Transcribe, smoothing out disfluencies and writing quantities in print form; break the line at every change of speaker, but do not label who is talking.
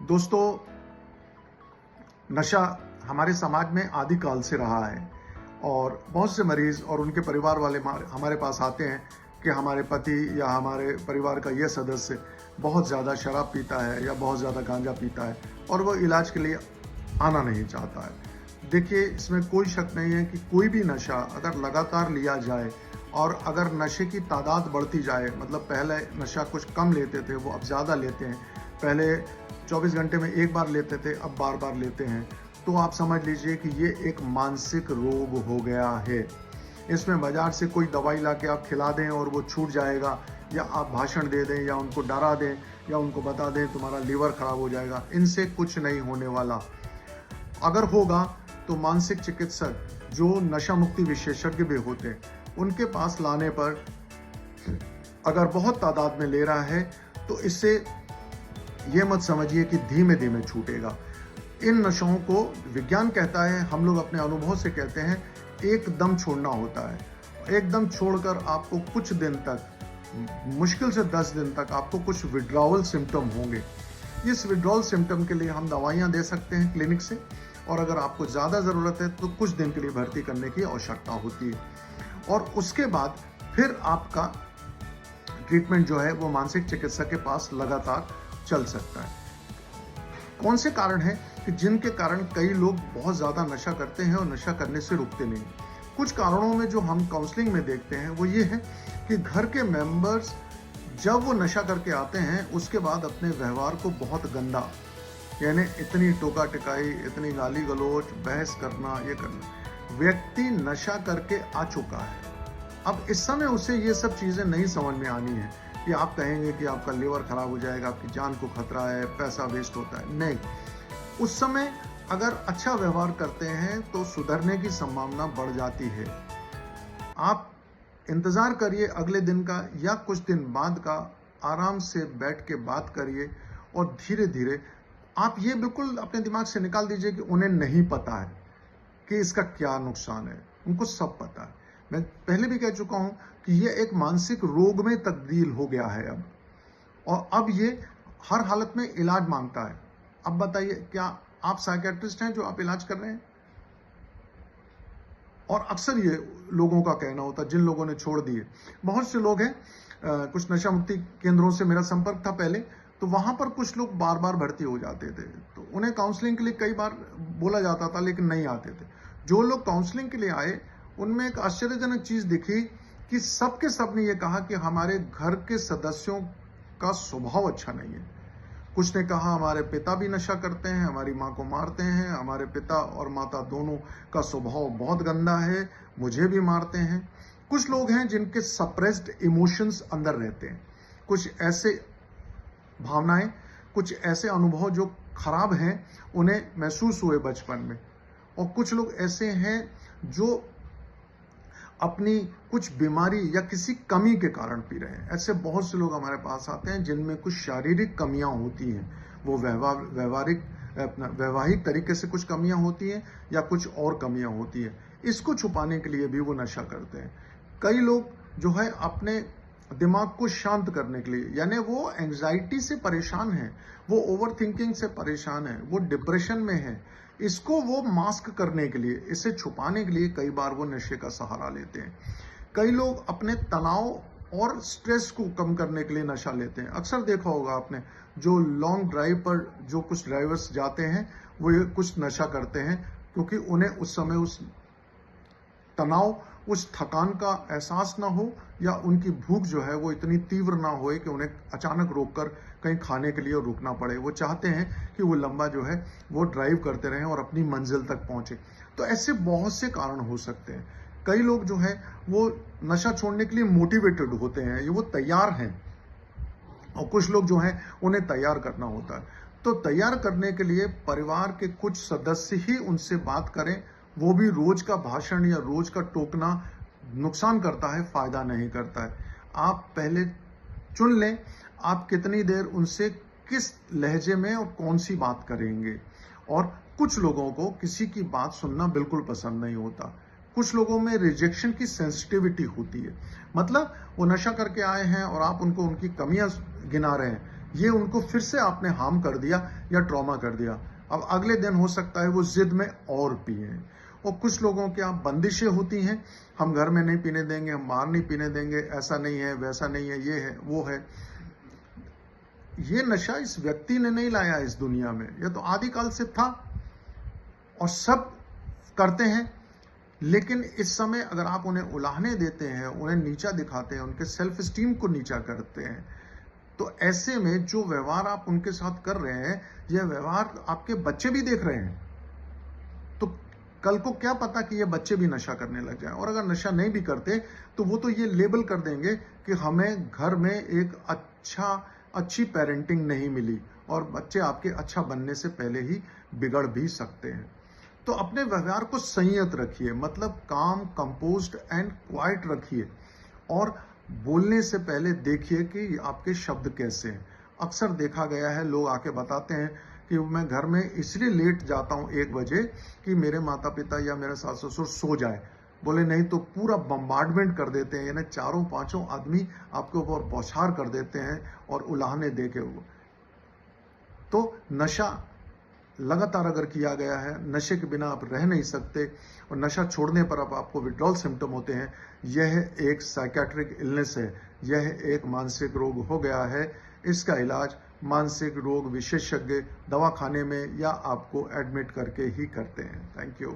दोस्तों, नशा हमारे समाज में आदिकाल से रहा है और बहुत से मरीज और उनके परिवार वाले हमारे पास आते हैं कि हमारे पति या हमारे परिवार का यह सदस्य बहुत ज़्यादा शराब पीता है या बहुत ज़्यादा गांजा पीता है और वो इलाज के लिए आना नहीं चाहता है। देखिए, इसमें कोई शक नहीं है कि कोई भी नशा अगर लगातार लिया जाए और अगर नशे की तादाद बढ़ती जाए, मतलब पहले नशा कुछ कम लेते थे, वो अब ज़्यादा लेते हैं। पहले 24 घंटे में एक बार लेते थे, अब बार-बार लेते हैं। तो आप समझ लीजिए कि ये एक मानसिक रोग हो गया है। इसमें बाज़ार से कोई दवाई लाके आप खिला दें और वो छूट जाएगा, या आप भाषण दे दें या उनको डरा दें या उनको बता दें तुम्हारा लीवर खराब हो जाएगा, इनसे कुछ नहीं होने वाला। अगर होगा तो मानसिक चिकित्सक जो नशा मुक्ति विशेषज्ञ भी होते हैं, उनके पास लाने पर अगर बहुत तादाद में ले रहा है तो इससे ये मत समझिए कि धीमे धीमे छूटेगा। इन नशों को विज्ञान कहता है, हम लोग अपने अनुभव से कहते हैं, एकदम छोड़ना होता है। एकदम छोड़कर आपको कुछ दिन तक, मुश्किल से 10 दिन तक आपको कुछ विड्रॉवल सिम्टम होंगे। इस विड्रॉवल सिम्टम के लिए हम दवाइयाँ दे सकते हैं क्लिनिक से, और अगर आपको ज़्यादा ज़रूरत है तो कुछ दिन के लिए भर्ती करने की आवश्यकता होती है। और उसके बाद फिर आपका ट्रीटमेंट जो है वो मानसिक चिकित्सक के पास लगातार चल सकता है। कौन से कारण हैं कि जिनके कारण कई लोग बहुत ज़्यादा नशा करते हैं और नशा करने से रुकते नहीं? कुछ कारणों में जो हम काउंसलिंग में देखते हैं वो ये है कि घर के मेंबर्स जब वो नशा करके आते हैं उसके बाद अपने व्यवहार को बहुत गंदा, यानी इतनी टोका टिकाई, इतनी गाली गलौज, बहस करना, ये करना। व्यक्ति नशा करके आ चुका है, अब इस समय उसे ये सब चीज़ें नहीं समझ में आनी है कि आप कहेंगे कि आपका लीवर खराब हो जाएगा, आपकी जान को खतरा है, पैसा वेस्ट होता है। नहीं, उस समय अगर अच्छा व्यवहार करते हैं तो सुधरने की संभावना बढ़ जाती है। आप इंतज़ार करिए अगले दिन का या कुछ दिन बाद का, आराम से बैठ के बात करिए और धीरे धीरे आप ये बिल्कुल अपने दिमाग से निकाल दीजिए कि उन्हें नहीं पता है कि इसका क्या नुकसान है। उनको सब पता है। मैं पहले भी कह चुका हूं कि ये एक मानसिक रोग में तब्दील हो गया है अब, और अब ये हर हालत में इलाज मांगता है। अब बताइए, क्या आप साइकियाट्रिस्ट हैं जो आप इलाज कर रहे हैं? और अक्सर ये लोगों का कहना होता है, जिन लोगों ने छोड़ दिए। बहुत से लोग हैं, कुछ नशा मुक्ति केंद्रों से मेरा संपर्क था पहले, तो वहां पर कुछ लोग बार बार भर्ती हो जाते थे, तो उन्हें काउंसलिंग के लिए कई बार बोला जाता था लेकिन नहीं आते थे। जो लोग काउंसलिंग के लिए आए उनमें एक आश्चर्यजनक चीज दिखी कि सबके सब ने यह कहा कि हमारे घर के सदस्यों का स्वभाव अच्छा नहीं है। कुछ ने कहा हमारे पिता भी नशा करते हैं, हमारी माँ को मारते हैं, हमारे पिता और माता दोनों का स्वभाव बहुत गंदा है, मुझे भी मारते हैं। कुछ लोग हैं जिनके सप्रेस्ड इमोशंस अंदर रहते हैं, कुछ ऐसे भावनाएं, कुछ ऐसे अनुभव जो खराब हैं उन्हें महसूस हुए बचपन में, और कुछ लोग ऐसे हैं जो अपनी कुछ बीमारी या किसी कमी के कारण पी रहे हैं। ऐसे बहुत से लोग हमारे पास आते हैं जिनमें कुछ शारीरिक कमियां होती हैं, वो वैवाहिक तरीके से कुछ कमियां होती हैं या कुछ और कमियां होती है। इसको छुपाने के लिए भी वो नशा करते हैं। कई लोग जो है अपने दिमाग को शांत करने के लिए, यानी वो एंजाइटी से परेशान है, वो ओवर थिंकिंग से परेशान है, वो डिप्रेशन में है, इसको वो मास्क करने के लिए, इसे छुपाने के लिए कई बार वो नशे का सहारा लेते हैं। कई लोग अपने तनाव और स्ट्रेस को कम करने के लिए नशा लेते हैं। अक्सर देखा होगा आपने, जो लॉन्ग ड्राइव पर जो कुछ ड्राइवर्स जाते हैं वो ये कुछ नशा करते हैं, क्योंकि उन्हें उस समय उस तनाव, उस थकान का एहसास ना हो, या उनकी भूख जो है वो इतनी तीव्र ना हो कि उन्हें अचानक रोककर कहीं खाने के लिए रुकना पड़े। वो चाहते हैं कि वो लंबा जो है वो ड्राइव करते रहें और अपनी मंजिल तक पहुंचे। तो ऐसे बहुत से कारण हो सकते हैं। कई लोग जो है वो नशा छोड़ने के लिए मोटिवेटेड होते हैं, ये वो तैयार हैं, और कुछ लोग जो हैं उन्हें तैयार करना होता है। तो तैयार करने के लिए परिवार के कुछ सदस्य ही उनसे बात करें, वो भी रोज का भाषण या रोज का टोकना नुकसान करता है, फायदा नहीं करता है। आप पहले चुन लें आप कितनी देर उनसे किस लहजे में और कौन सी बात करेंगे। और कुछ लोगों को किसी की बात सुनना बिल्कुल पसंद नहीं होता। कुछ लोगों में रिजेक्शन की सेंसिटिविटी होती है, मतलब वो नशा करके आए हैं और आप उनको उनकी कमियां गिना रहे हैं ये उनको फिर से आपने हार्म कर दिया या ट्रॉमा कर दिया। अब अगले दिन हो सकता है वो जिद में और पिए। और कुछ लोगों के यहाँ बंदिशें होती हैं, हम घर में नहीं पीने देंगे, हम बाहर नहीं पीने देंगे, ऐसा नहीं है, वैसा नहीं है, ये है, वो है। ये नशा इस व्यक्ति ने नहीं लाया इस दुनिया में, यह तो आदिकाल से था और सब करते हैं। लेकिन इस समय अगर आप उन्हें उलाहने देते हैं, उन्हें नीचा दिखाते हैं, उनके सेल्फ स्टीम को नीचा करते हैं, तो ऐसे में जो व्यवहार आप उनके साथ कर रहे हैं, यह व्यवहार आपके बच्चे भी देख रहे हैं। तो कल को क्या पता कि ये बच्चे भी नशा करने लग जाएं। और अगर नशा नहीं भी करते तो वो तो ये लेबल कर देंगे कि हमें घर में एक अच्छी पेरेंटिंग नहीं मिली, और बच्चे आपके अच्छा बनने से पहले ही बिगड़ भी सकते हैं। तो अपने व्यवहार को संयत रखिए, मतलब काम, कंपोज्ड एंड क्वाइट रखिए, और बोलने से पहले देखिए कि आपके शब्द कैसे हैं। अक्सर देखा गया है, लोग आके बताते हैं कि मैं घर में इसलिए लेट जाता हूँ 1 बजे कि मेरे माता पिता या मेरे सास ससुर सो जाए। बोले नहीं तो पूरा बम्बार्डमेंट कर देते हैं, यानी 4-5 आदमी आपके ऊपर बौछार कर देते हैं और उलाहने दे के। तो नशा लगातार अगर किया गया है, नशे के बिना आप रह नहीं सकते, और नशा छोड़ने पर अब आपको विड्रॉल सिम्टम होते हैं, यह एक साइकेट्रिक इलनेस है, यह एक मानसिक रोग हो गया है। इसका इलाज मानसिक रोग विशेषज्ञ दवाखाने में या आपको एडमिट करके ही करते हैं। Thank you.